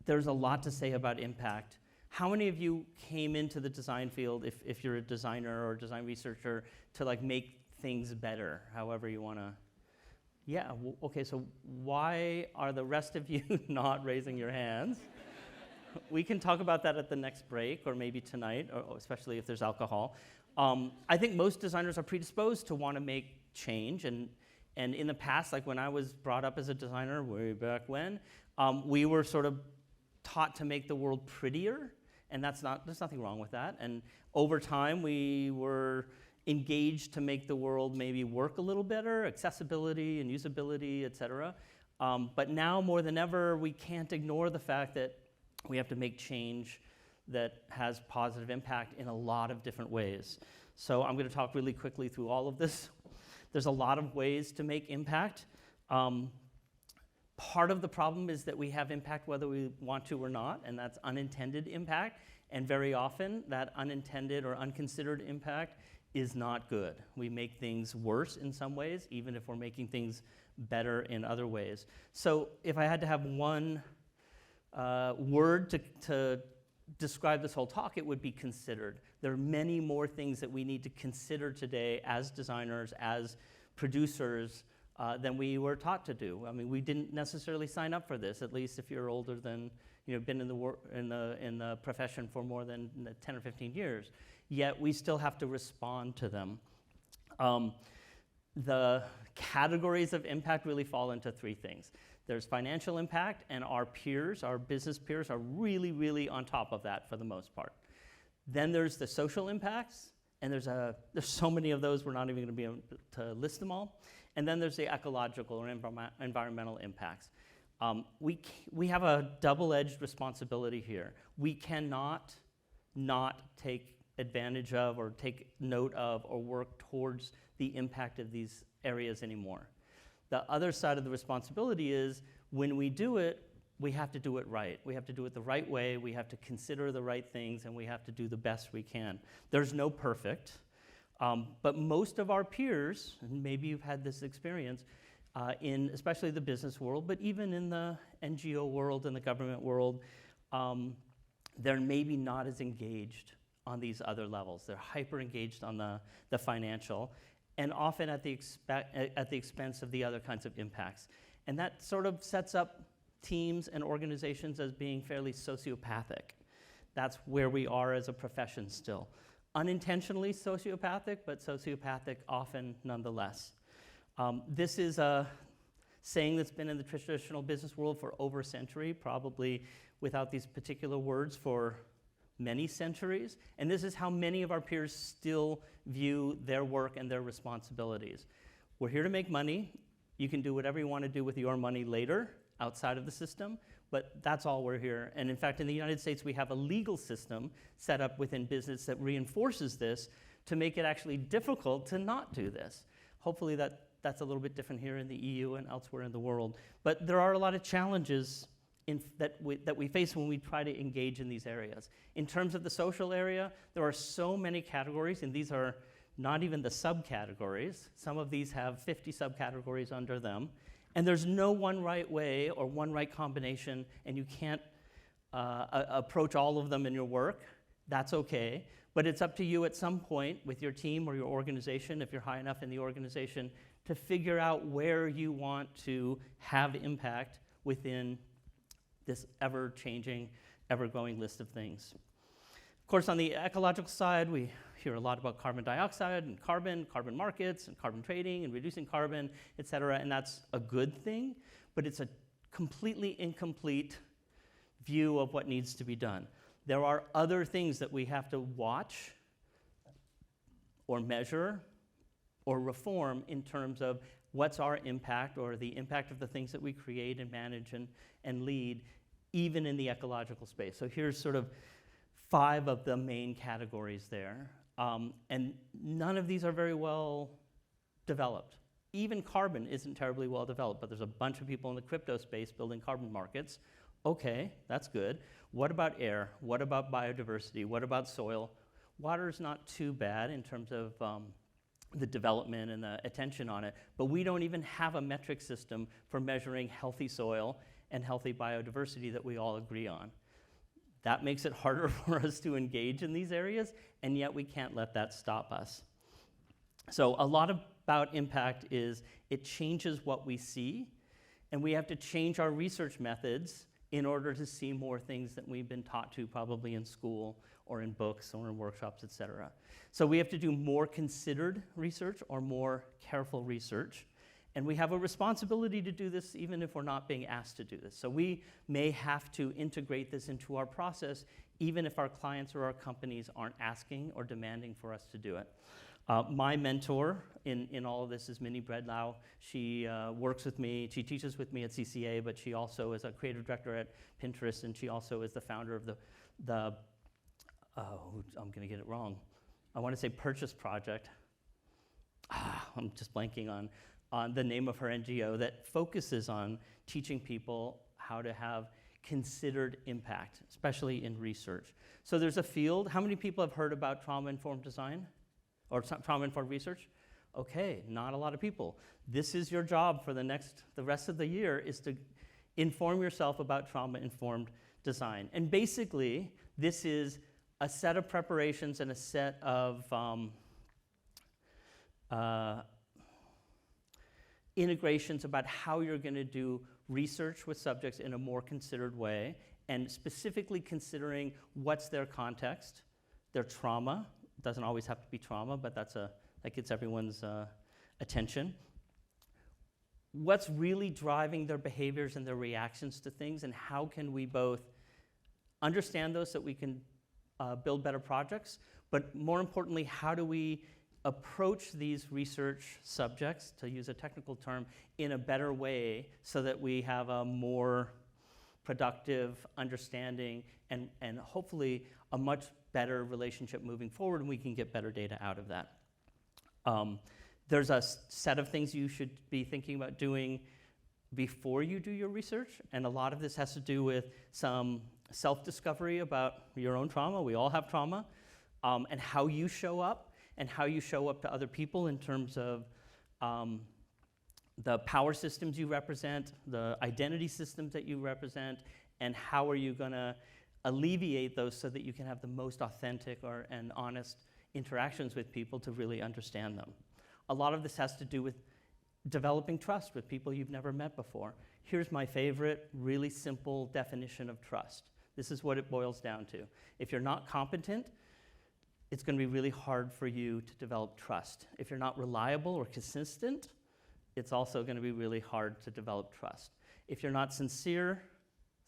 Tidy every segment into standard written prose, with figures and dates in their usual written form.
there's a lot to say about impact. How many of you came into the design field, if you're a designer or a design researcher, to like make things better, however you want to? Yeah, okay, so why are the rest of you not raising your hands? We can talk about that at the next break, or maybe tonight, or especially if there's alcohol. I think most designers are predisposed to want to make change, and in the past, like when I was brought up as a designer way back when, we were sort of taught to make the world prettier, and there's nothing wrong with that. And over time, we were engaged to make the world maybe work a little better, accessibility and usability, et cetera. But now more than ever, we can't ignore the fact that we have to make change that has positive impact in a lot of different ways. So I'm going to talk really quickly through all of this. There's a lot of ways to make impact. Part of the problem is that we have impact whether we want to or not, and that's unintended impact. And very often, that unintended or unconsidered impact is not good. We make things worse in some ways, even if we're making things better in other ways. So if I had to have one word to describe this whole talk, it would be considered. There are many more things that we need to consider today as designers, as producers, than we were taught to do. I mean, we didn't necessarily sign up for this, at least if you're older than, been in the profession for more than 10 or 15 years. Yet we still have to respond to them. The categories of impact really fall into three things. There's financial impact, and our peers, our business peers, are really, really on top of that for the most part. Then there's the social impacts, and there's so many of those we're not even going to be able to list them all. And then there's the ecological or environmental impacts. We have a double-edged responsibility here. We cannot not take advantage of or take note of or work towards the impact of these areas anymore. The other side of the responsibility is when we do it, we have to do it right. We have to do it the right way, we have to consider the right things, and we have to do the best we can. There's no perfect, but most of our peers, and maybe you've had this experience, in especially the business world, but even in the NGO world and the government world, they're maybe not as engaged on these other levels. They're hyper engaged on the financial, and often at the expense of the other kinds of impacts. And that sort of sets up teams and organizations as being fairly sociopathic. That's where we are as a profession still. Unintentionally sociopathic, but sociopathic often nonetheless. This is a saying that's been in the traditional business world for over a century, probably without these particular words for many centuries, and this is how many of our peers still view their work and their responsibilities. We're here to make money. You can do whatever you want to do with your money later, outside of the system, but that's all we're here. And in fact, in the United States, we have a legal system set up within business that reinforces this to make it actually difficult to not do this. Hopefully that's a little bit different here in the EU and elsewhere in the world. But there are a lot of challenges that we face when we try to engage in these areas. In terms of the social area, there are so many categories, and these are not even the subcategories. Some of these have 50 subcategories under them, and there's no one right way or one right combination, and you can't approach all of them in your work. That's okay, but it's up to you at some point with your team or your organization, if you're high enough in the organization, to figure out where you want to have impact within this ever-changing, ever-growing list of things. Of course, on the ecological side, we hear a lot about carbon dioxide and carbon markets and carbon trading and reducing carbon, et cetera, and that's a good thing, but it's a completely incomplete view of what needs to be done. There are other things that we have to watch or measure or reform in terms of what's our impact or the impact of the things that we create and manage and lead, even in the ecological space. So here's sort of 5 of the main categories there. And none of these are very well developed. Even carbon isn't terribly well developed, but there's a bunch of people in the crypto space building carbon markets. Okay, that's good. What about air? What about biodiversity? What about soil? Water's not too bad in terms of the development and the attention on it, but we don't even have a metric system for measuring healthy soil and healthy biodiversity that we all agree on. That makes it harder for us to engage in these areas, and yet we can't let that stop us. So a lot about impact is it changes what we see, and we have to change our research methods in order to see more things that we've been taught to probably in school or in books or in workshops, et cetera. So we have to do more considered research or more careful research. And we have a responsibility to do this even if we're not being asked to do this. So we may have to integrate this into our process even if our clients or our companies aren't asking or demanding for us to do it. My mentor in all of this is Minnie Breadlau. She works with me, she teaches with me at CCA, but she also is a creative director at Pinterest, and she also is the founder of I'm gonna get it wrong. I wanna say Purchase Project. I'm just blanking on the name of her NGO that focuses on teaching people how to have considered impact, especially in research. So there's a field. How many people have heard about trauma-informed design or trauma-informed research? Okay, not a lot of people. This is your job for the rest of the year, is to inform yourself about trauma-informed design. And basically, this is a set of preparations and a set of integrations about how you're going to do research with subjects in a more considered way, and specifically considering what's their context, their trauma. It doesn't always have to be trauma, but that gets everyone's attention. What's really driving their behaviors and their reactions to things, and how can we both understand those so that we can build better projects, but more importantly, how do we approach these research subjects, to use a technical term, in a better way so that we have a more productive understanding and hopefully a much better relationship moving forward, and we can get better data out of that. There's a set of things you should be thinking about doing before you do your research, and a lot of this has to do with some self-discovery about your own trauma. We all have trauma, and how you show up, and how you show up to other people in terms of the power systems you represent, the identity systems that you represent, and how are you going to alleviate those so that you can have the most authentic and honest interactions with people to really understand them. A lot of this has to do with developing trust with people you've never met before. Here's my favorite, really simple definition of trust. This is what it boils down to. If you're not competent, it's going to be really hard for you to develop trust. If you're not reliable or consistent, it's also going to be really hard to develop trust. If you're not sincere,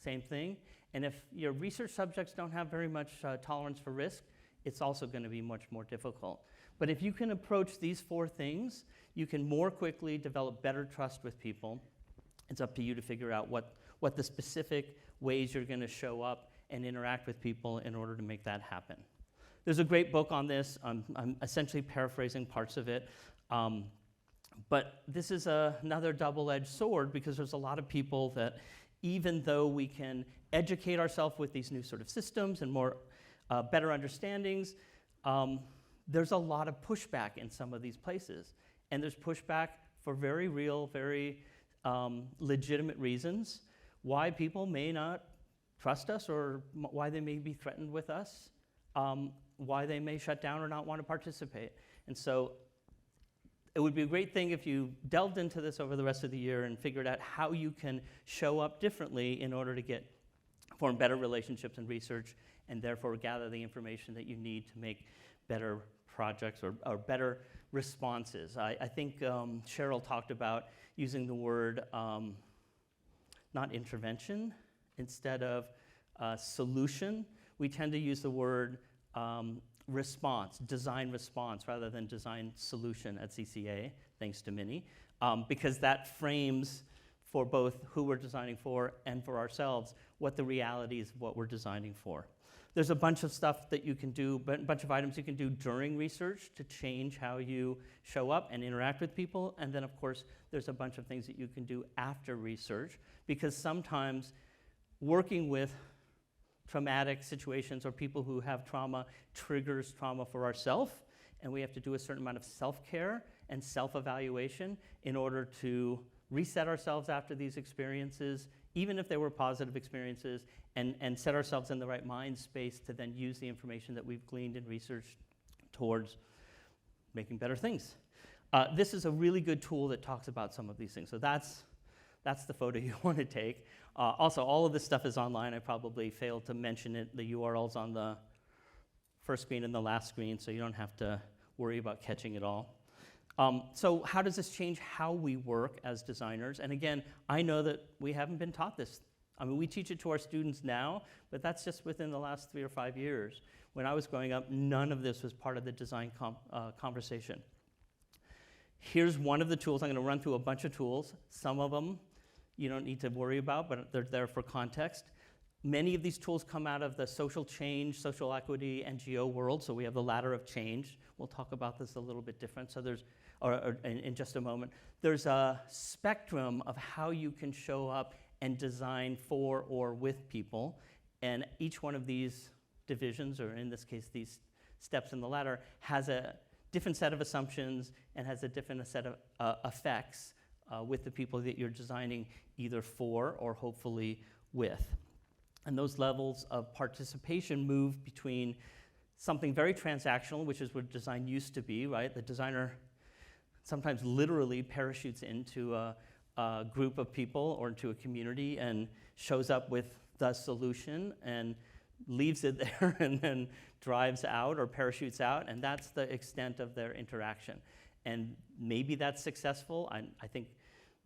same thing. And if your research subjects don't have very much tolerance for risk, it's also going to be much more difficult. But if you can approach these 4 things, you can more quickly develop better trust with people. It's up to you to figure out what the specific ways you're going to show up and interact with people in order to make that happen. There's a great book on this. I'm essentially paraphrasing parts of it. But this is another double-edged sword, because there's a lot of people that, even though we can educate ourselves with these new sort of systems and more better understandings, there's a lot of pushback in some of these places. And there's pushback for very real, very legitimate reasons why people may not trust us, or why they may be threatened with us, why they may shut down or not want to participate. And so it would be a great thing if you delved into this over the rest of the year and figured out how you can show up differently in order to form better relationships and research, and therefore gather the information that you need to make better projects or better responses. I think Cheryl talked about using the word not intervention instead of solution. We tend to use the word response, design response, rather than design solution at CCA, thanks to Minnie, because that frames for both who we're designing for and for ourselves what the reality is of what we're designing for. There's a bunch of stuff that you can do, a bunch of items you can do during research to change how you show up and interact with people. And then, of course, there's a bunch of things that you can do after research, because sometimes working with traumatic situations or people who have trauma triggers trauma for ourselves, and we have to do a certain amount of self-care and self-evaluation in order to reset ourselves after these experiences, even if they were positive experiences, and set ourselves in the right mind space to then use the information that we've gleaned and researched towards making better things. This is a really good tool that talks about some of these things. So that's the photo you want to take. Also, all of this stuff is online. I probably failed to mention it. The URL's on the first screen and the last screen, so you don't have to worry about catching it all. So how does this change how we work as designers? And again, I know that we haven't been taught this. I mean, we teach it to our students now, but that's just within the last 3 or 5 years. When I was growing up, none of this was part of the design conversation. Here's one of the tools. I'm going to run through a bunch of tools. Some of them you don't need to worry about, but they're there for context. Many of these tools come out of the social change, social equity, NGO world, so we have the ladder of change. We'll talk about this a little bit different, so there's, in just a moment. There's a spectrum of how you can show up and design for or with people, and each one of these divisions, or in this case, these steps in the ladder, has a different set of assumptions and has a different set of effects with the people that you're designing either for or hopefully with. And those levels of participation move between something very transactional, which is what design used to be, right? The designer sometimes literally parachutes into a group of people or into a community and shows up with the solution and leaves it there and then drives out or parachutes out, and that's the extent of their interaction. And maybe that's successful. I think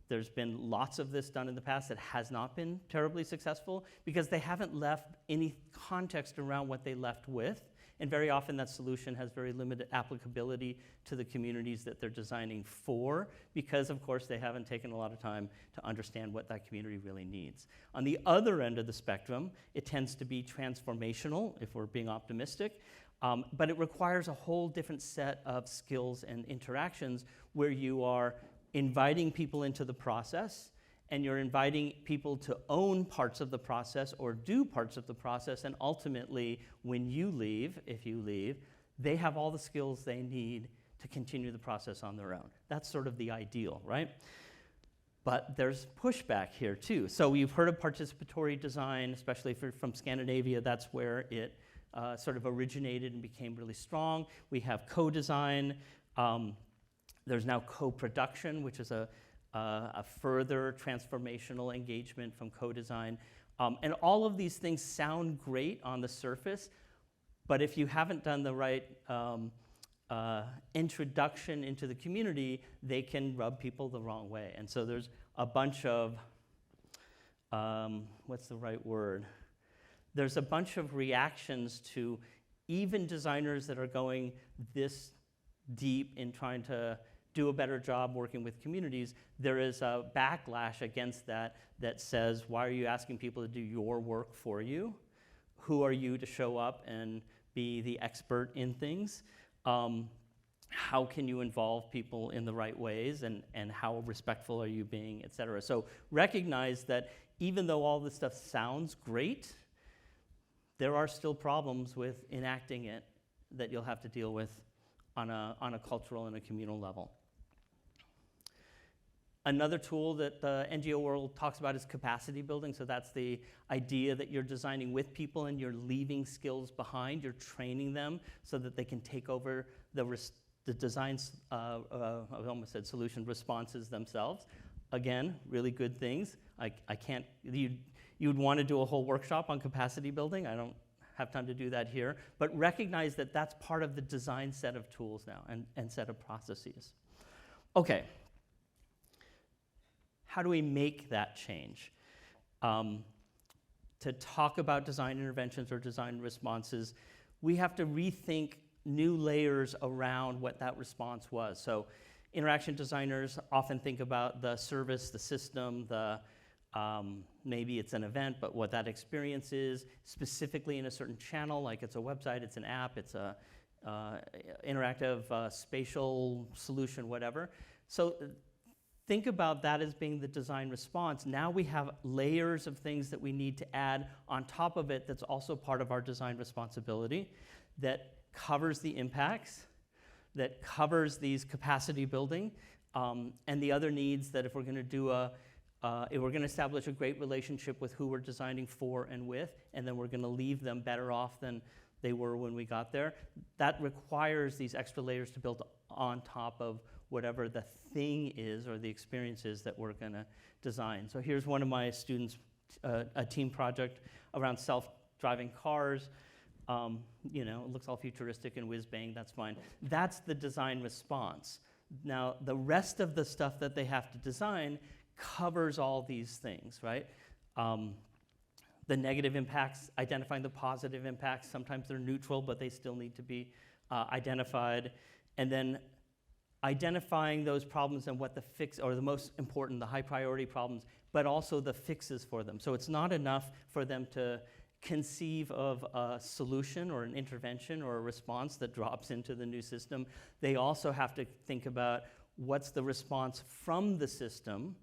there's been lots of this done in the past that has not been terribly successful because they haven't left any context around what they left with. And very often that solution has very limited applicability to the communities that they're designing for because, of course, they haven't taken a lot of time to understand what that community really needs. On the other end of the spectrum, it tends to be transformational, if we're being optimistic, but it requires a whole different set of skills and interactions where you are inviting people into the process, and you're inviting people to own parts of the process or do parts of the process, and ultimately, when you leave, if you leave, they have all the skills they need to continue the process on their own. That's sort of the ideal, right? But there's pushback here too. So you've heard of participatory design, especially from Scandinavia. That's where it sort of originated and became really strong. We have co-design. There's now co-production, which is a further transformational engagement from co-design. And all of these things sound great on the surface, but if you haven't done the right introduction into the community, they can rub people the wrong way. And so there's a bunch of, what's the right word? There's a bunch of reactions to even designers that are going this deep in trying to do a better job working with communities. There is a backlash against that that says, why are you asking people to do your work for you? Who are you to show up and be the expert in things? How can you involve people in the right ways, and how respectful are you being, et cetera? So recognize that even though all this stuff sounds great, there are still problems with enacting it that you'll have to deal with on a cultural and a communal level. Another tool that the NGO world talks about is capacity building. So that's the idea that you're designing with people and you're leaving skills behind. You're training them so that they can take over the designs, I almost said solution responses themselves. Again, really good things. I can't, you'd want to do a whole workshop on capacity building. I don't have time to do that here. But recognize that that's part of the design set of tools now and set of processes. Okay. How do we make that change? To talk about design interventions or design responses, we have to rethink new layers around what that response was. So interaction designers often think about the service, the system, maybe it's an event, but what that experience is, specifically in a certain channel, like it's a website, it's an app, it's a interactive spatial solution, whatever. So think about that as being the design response. Now we have layers of things that we need to add on top of it that's also part of our design responsibility, that covers the impacts, that covers these capacity building, and the other needs that if we're going to do a we're going to establish a great relationship with who we're designing for and with, and then we're going to leave them better off than they were when we got there. That requires these extra layers to build on top of whatever the thing is or the experience is that we're going to design. So here's one of my students, a team project around self-driving cars. You know, it looks all futuristic and whiz-bang, that's fine. That's the design response. Now, the rest of the stuff that they have to design covers all these things, right? The negative impacts, identifying the positive impacts. Sometimes they're neutral, but they still need to be identified. And then identifying those problems and what the fix, or the most important, the high priority problems, but also the fixes for them. So it's not enough for them to conceive of a solution or an intervention or a response that drops into the new system. They also have to think about what's the response from the system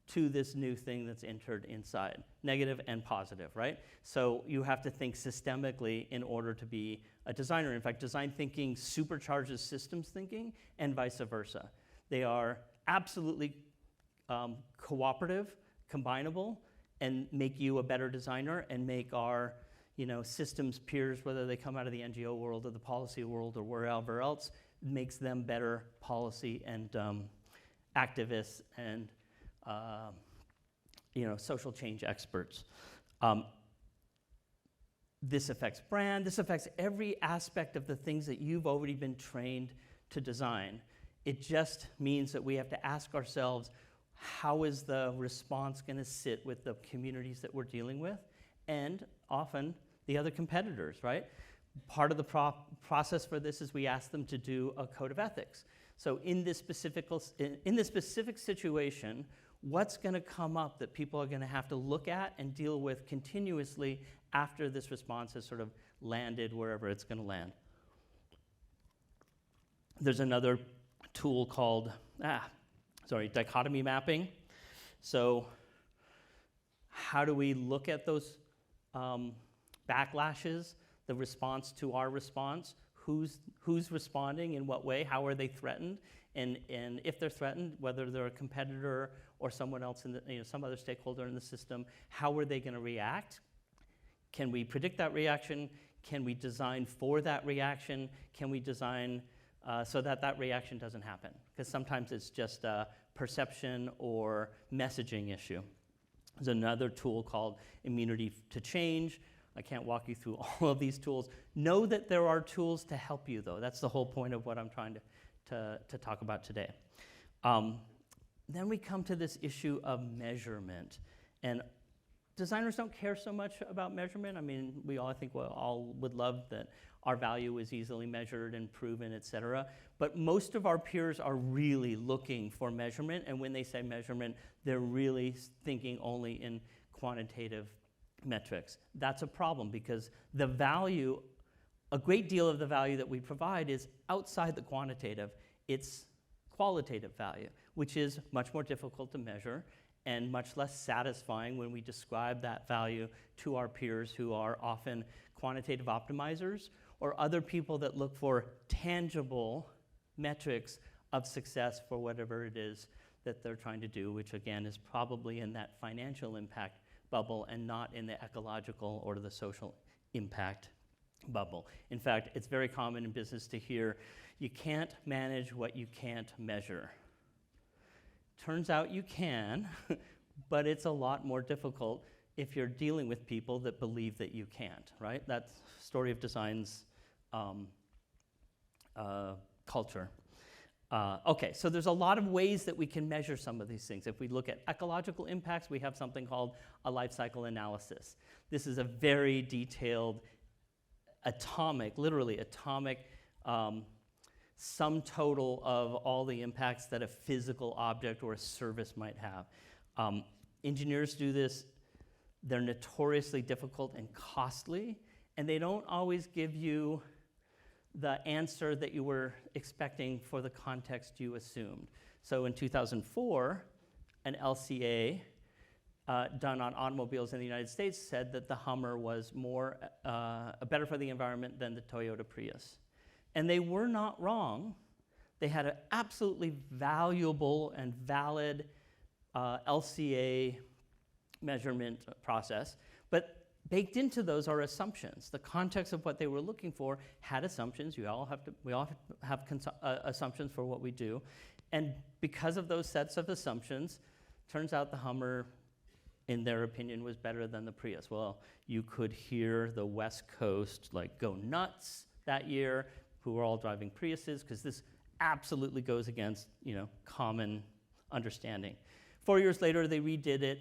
to this new thing that's entered inside, negative and positive, right? So you have to think systemically in order to be a designer. In fact, design thinking supercharges systems thinking and vice versa. They are absolutely cooperative, combinable, and make you a better designer and make our, you know, systems peers, whether they come out of the NGO world or the policy world or wherever else, makes them better policy and activists and you know, social change experts. This affects brand. This affects every aspect of the things that you've already been trained to design. It just means that we have to ask ourselves, how is the response going to sit with the communities that we're dealing with, and often the other competitors, right? Part of the process for this is we ask them to do a code of ethics. So in this specific situation, what's going to come up that people are going to have to look at and deal with continuously after this response has sort of landed wherever it's going to land? There's another tool called dichotomy mapping. So how do we look at those backlashes, the response to our response? Who's responding in what way? How are they threatened? And if they're threatened, whether they're a competitor or someone else in the, you know, some other stakeholder in the system, how are they going to react? Can we predict that reaction? Can we design for that reaction? Can we design so that that reaction doesn't happen? Because sometimes it's just a perception or messaging issue. There's another tool called immunity to change. I can't walk you through all of these tools. Know that there are tools to help you, though. That's the whole point of what I'm trying to talk about today. Then we come to this issue of measurement. And designers don't care so much about measurement. I mean, I think we all would love that our value is easily measured and proven, et cetera. But most of our peers are really looking for measurement. And when they say measurement, they're really thinking only in quantitative metrics. That's a problem because the value, a great deal of the value that we provide is outside the quantitative. It's qualitative value, which is much more difficult to measure and much less satisfying when we describe that value to our peers who are often quantitative optimizers or other people that look for tangible metrics of success for whatever it is that they're trying to do, which again is probably in that financial impact bubble and not in the ecological or the social impact bubble. In fact, it's very common in business to hear, you can't manage what you can't measure. Turns out you can, but it's a lot more difficult if you're dealing with people that believe that you can't, right? That's story of design's culture. Okay, so there's a lot of ways that we can measure some of these things. If we look at ecological impacts, we have something called a life cycle analysis. This is a very detailed literally atomic sum total of all the impacts that a physical object or a service might have. Engineers do this. They're notoriously difficult and costly, and they don't always give you the answer that you were expecting for the context you assumed. So in 2004, an LCA done on automobiles in the United States said that the Hummer was better for the environment than the Toyota Prius. And they were not wrong. They had an absolutely valuable and valid LCA measurement process, but baked into those are assumptions. The context of what they were looking for had assumptions. We all have assumptions for what we do. And because of those sets of assumptions, turns out the Hummer, in their opinion, was better than the Prius. Well, you could hear the West Coast like go nuts that year, who were all driving Priuses, because this absolutely goes against, common understanding. 4 years later, they redid it.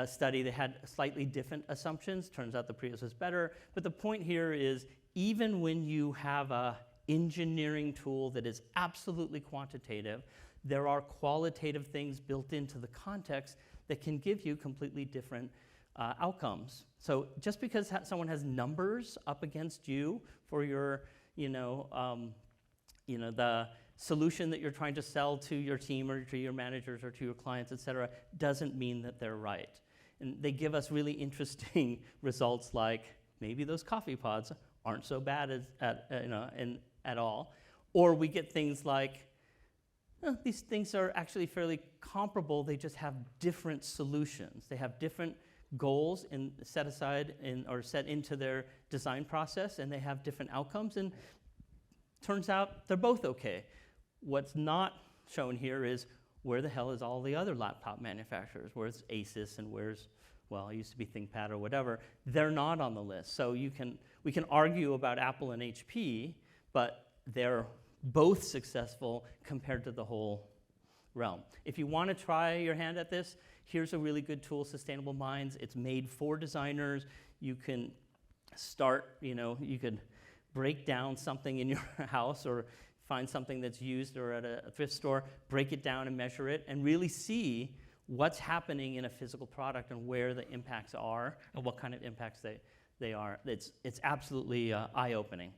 Study, they had slightly different assumptions. Turns out the Prius was better. But the point here is, even when you have a engineering tool that is absolutely quantitative, there are qualitative things built into the context that can give you completely different outcomes. So just because someone has numbers up against you for your, the solution that you're trying to sell to your team or to your managers or to your clients, et cetera, doesn't mean that they're right. And they give us really interesting results, like maybe those coffee pods aren't so bad at all. Or we get things like, these things are actually fairly comparable, they just have different solutions. They have different goals set into their design process, and they have different outcomes, and turns out they're both okay. What's not shown here is, where the hell is all the other laptop manufacturers? Where's Asus and where's, well, it used to be ThinkPad or whatever. They're not on the list. So we can argue about Apple and HP, but they're both successful compared to the whole realm. If you want to try your hand at this, here's a really good tool, Sustainable Minds. It's made for designers. You can start, you could break down something in your house or find something that's used or at a thrift store, break it down and measure it, and really see what's happening in a physical product and where the impacts are and what kind of impacts they are. It's absolutely eye-opening.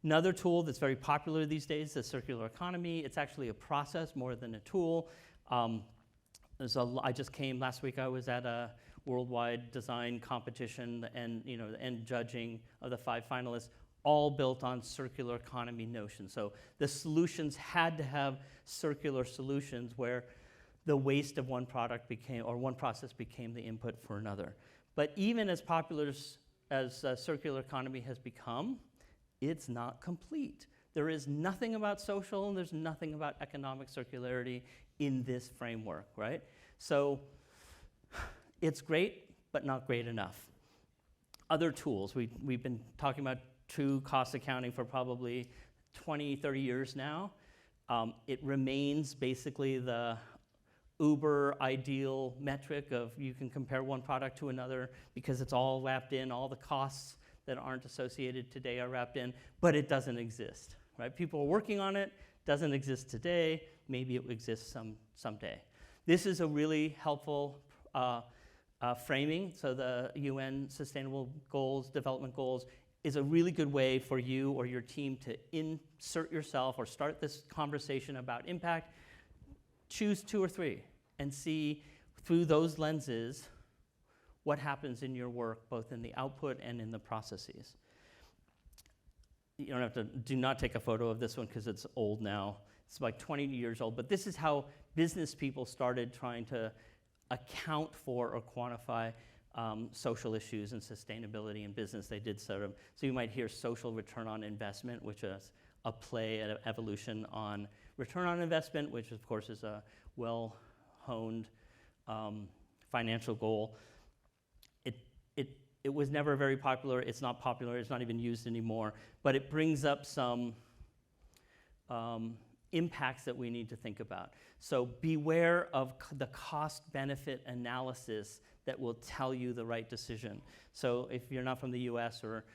Another tool that's very popular these days is the circular economy. It's actually a process more than a tool. I just came last week. I was at a worldwide design competition, and the end judging of the 5 finalists, all built on circular economy notions. So the solutions had to have circular solutions where the waste of one product one process became the input for another. But even as popular as circular economy has become, it's not complete. There is nothing about social and there's nothing about economic circularity in this framework, right? So it's great, but not great enough. Other tools, we've been talking about true cost accounting for probably 20, 30 years now. It remains basically the uber ideal metric of you can compare one product to another because it's all wrapped in, all the costs that aren't associated today are wrapped in, but it doesn't exist, right? People are working on it, doesn't exist today, maybe it will exist someday. This is a really helpful framing. So the UN Sustainable Goals, Development Goals, is a really good way for you or your team to insert yourself or start this conversation about impact. Choose 2 or 3 and see through those lenses what happens in your work, both in the output and in the processes. You don't have to, do not take a photo of this one because it's old now. It's like 20 years old, but this is how business people started trying to account for or quantify social issues and sustainability in business. They did so you might hear social return on investment, which is a play, an evolution on return on investment, which of course is a well-honed financial goal. It was never very popular. It's not popular. It's not even used anymore. But it brings up some impacts that we need to think about. So beware of the cost-benefit analysis that will tell you the right decision. So if you're not from the US or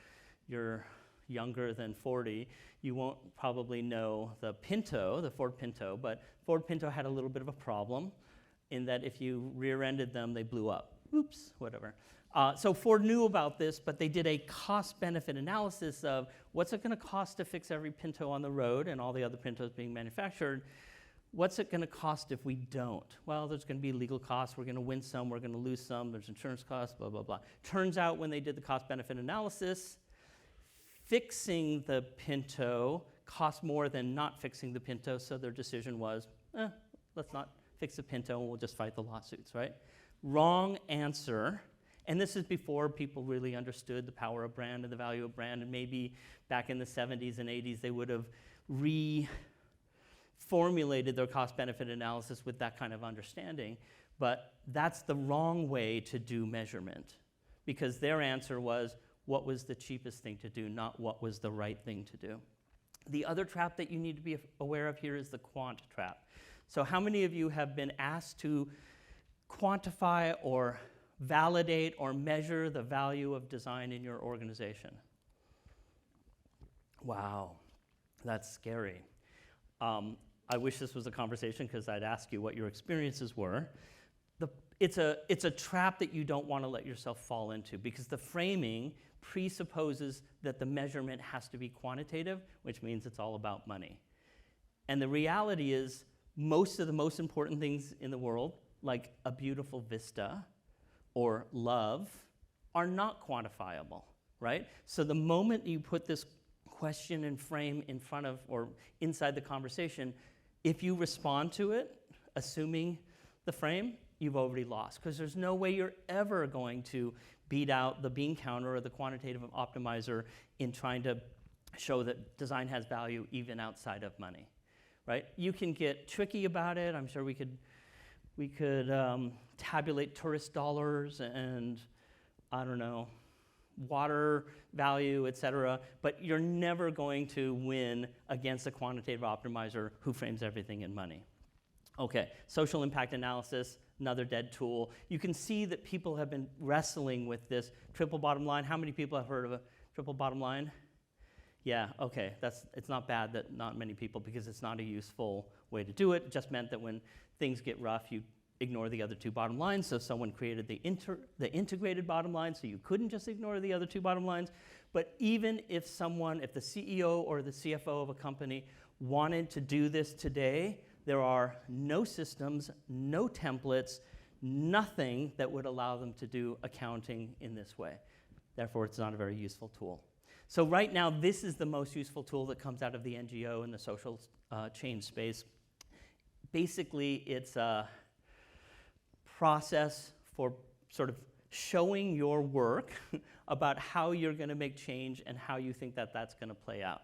you're younger than 40, you won't probably know the Pinto, the Ford Pinto, but Ford Pinto had a little bit of a problem in that if you rear-ended them, they blew up. Oops, whatever. So Ford knew about this, but they did a cost-benefit analysis of what's it going to cost to fix every Pinto on the road and all the other Pintos being manufactured. What's it going to cost if we don't? Well, there's going to be legal costs. We're going to win some. We're going to lose some. There's insurance costs, blah, blah, blah. Turns out when they did the cost-benefit analysis, fixing the Pinto cost more than not fixing the Pinto, so their decision was, let's not fix a Pinto and we'll just fight the lawsuits, right? Wrong answer. And this is before people really understood the power of brand and the value of brand, and maybe back in the 70s and 80s they would have reformulated their cost-benefit analysis with that kind of understanding. But that's the wrong way to do measurement, because their answer was what was the cheapest thing to do, not what was the right thing to do. The other trap that you need to be aware of here is the quant trap. So how many of you have been asked to quantify or validate or measure the value of design in your organization? Wow, that's scary. I wish this was a conversation because I'd ask you what your experiences were. It's a trap that you don't want to let yourself fall into, because the framing presupposes that the measurement has to be quantitative, which means it's all about money. And the reality is most of the most important things in the world, like a beautiful vista or love, are not quantifiable, right? So the moment you put this question and frame in front of or inside the conversation, if you respond to it, assuming the frame, you've already lost, because there's no way you're ever going to beat out the bean counter or the quantitative optimizer in trying to show that design has value even outside of money, right? You can get tricky about it. I'm sure we could tabulate tourist dollars and, I don't know, water value, et cetera, but you're never going to win against a quantitative optimizer who frames everything in money. Okay, social impact analysis, another dead tool. You can see that people have been wrestling with this triple bottom line. How many people have heard of a triple bottom line? Yeah, okay, it's not bad that not many people, because it's not a useful way to do it. It just meant that when things get rough, you ignore the other two bottom lines. So someone created the integrated bottom line, so you couldn't just ignore the other two bottom lines. But even if the CEO or the CFO of a company wanted to do this today, there are no systems, no templates, nothing that would allow them to do accounting in this way. Therefore, it's not a very useful tool. So right now, this is the most useful tool that comes out of the NGO and the social change space. Basically, it's a process for sort of showing your work about how you're going to make change and how you think that that's going to play out.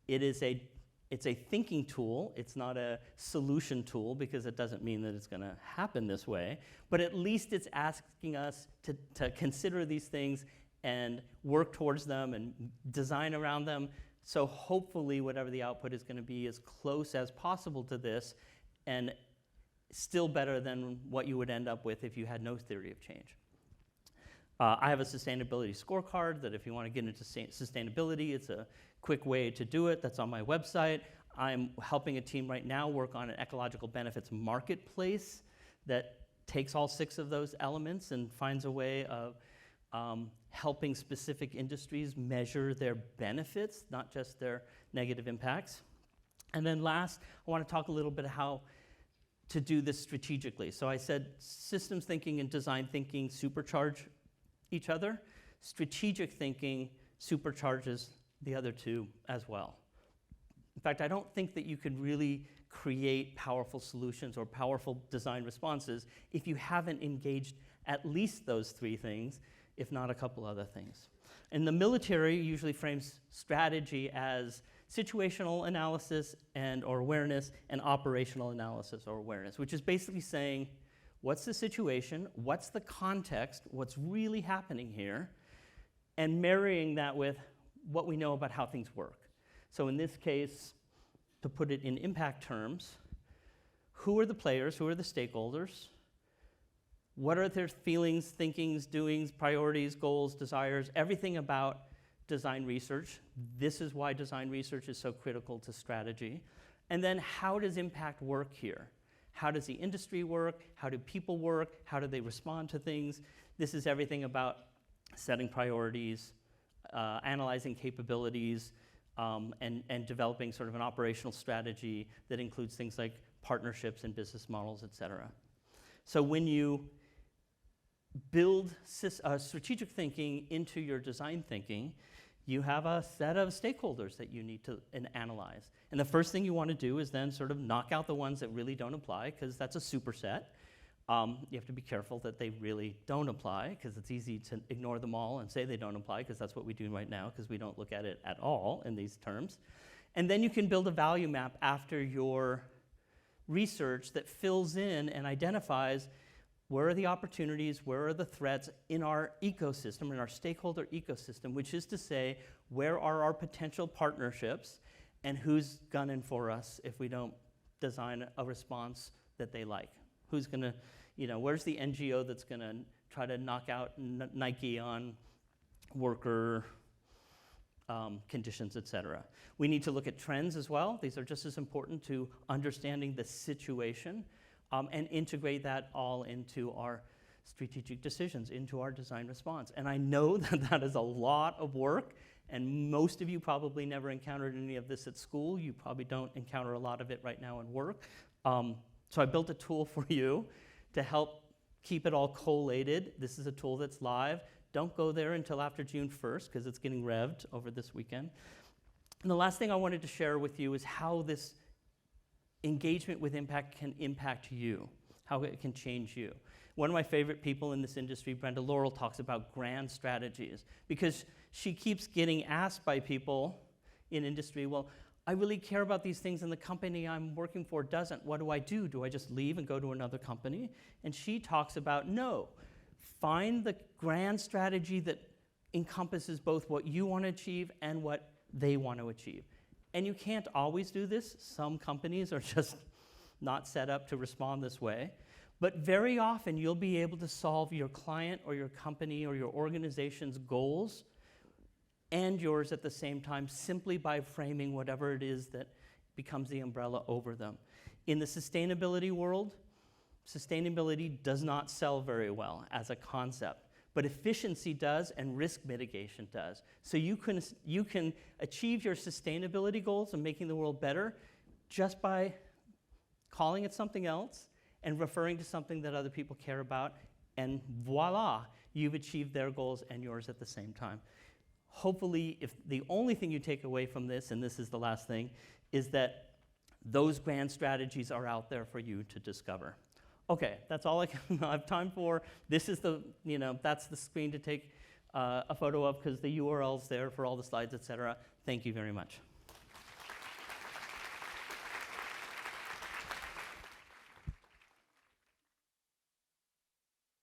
It's a thinking tool. It's not a solution tool, because it doesn't mean that it's going to happen this way. But at least it's asking us to consider these things and work towards them and design around them. So hopefully whatever the output is going to be as close as possible to this, and still better than what you would end up with if you had no theory of change. I have a sustainability scorecard that if you want to get into sustainability, it's a quick way to do it. That's on my website. I'm helping a team right now work on an ecological benefits marketplace that takes all 6 of those elements and finds a way of helping specific industries measure their benefits, not just their negative impacts. And then last, I want to talk a little bit how to do this strategically. So I said systems thinking and design thinking supercharge each other. Strategic thinking supercharges the other two as well. In fact, I don't think that you could really create powerful solutions or powerful design responses if you haven't engaged at least those 3 things, if not a couple other things. And the military usually frames strategy as situational analysis or awareness, and operational analysis or awareness, which is basically saying, what's the situation, what's the context, what's really happening here, and marrying that with what we know about how things work. So in this case, to put it in impact terms, who are the players, who are the stakeholders, what are their feelings, thinkings, doings, priorities, goals, desires, everything about design research. This is why design research is so critical to strategy. And then how does impact work here? How does the industry work? How do people work? How do they respond to things? This is everything about setting priorities, analyzing capabilities, and developing sort of an operational strategy that includes things like partnerships and business models, et cetera. So when you build strategic thinking into your design thinking, you have a set of stakeholders that you need to analyze. And the first thing you want to do is then sort of knock out the ones that really don't apply, because that's a superset. You have to be careful that they really don't apply, because it's easy to ignore them all and say they don't apply, because that's what we do right now, because we don't look at it at all in these terms. And then you can build a value map after your research that fills in and identifies where are the opportunities, where are the threats in our ecosystem, in our stakeholder ecosystem, which is to say, where are our potential partnerships, and who's gunning for us if we don't design a response that they like? Who's going to, where's the NGO that's going to try to knock out Nike on worker conditions, et cetera? We need to look at trends as well. These are just as important to understanding the situation, and integrate that all into our strategic decisions, into our design response. And I know that that is a lot of work, and most of you probably never encountered any of this at school. You probably don't encounter a lot of it right now in work. So I built a tool for you to help keep it all collated. This is a tool that's live. Don't go there until after June 1st, because it's getting revved over this weekend. And the last thing I wanted to share with you is how this engagement with impact can impact you, how it can change you. One of my favorite people in this industry, Brenda Laurel, talks about grand strategies, because she keeps getting asked by people in industry, well, I really care about these things and the company I'm working for doesn't. What do I do? Do I just leave and go to another company? And she talks about, no, find the grand strategy that encompasses both what you want to achieve and what they want to achieve. And you can't always do this. Some companies are just not set up to respond this way. But very often you'll be able to solve your client or your company or your organization's goals and yours at the same time, simply by framing whatever it is that becomes the umbrella over them. In the sustainability world, sustainability does not sell very well as a concept, but efficiency does and risk mitigation does. So you can achieve your sustainability goals and making the world better just by calling it something else and referring to something that other people care about, and voila, you've achieved their goals and yours at the same time. Hopefully, if the only thing you take away from this, and this is the last thing, is that those grand strategies are out there for you to discover. Okay, that's all I have time for. This is the, that's the screen to take a photo of, because the URL's there for all the slides, et cetera. Thank you very much.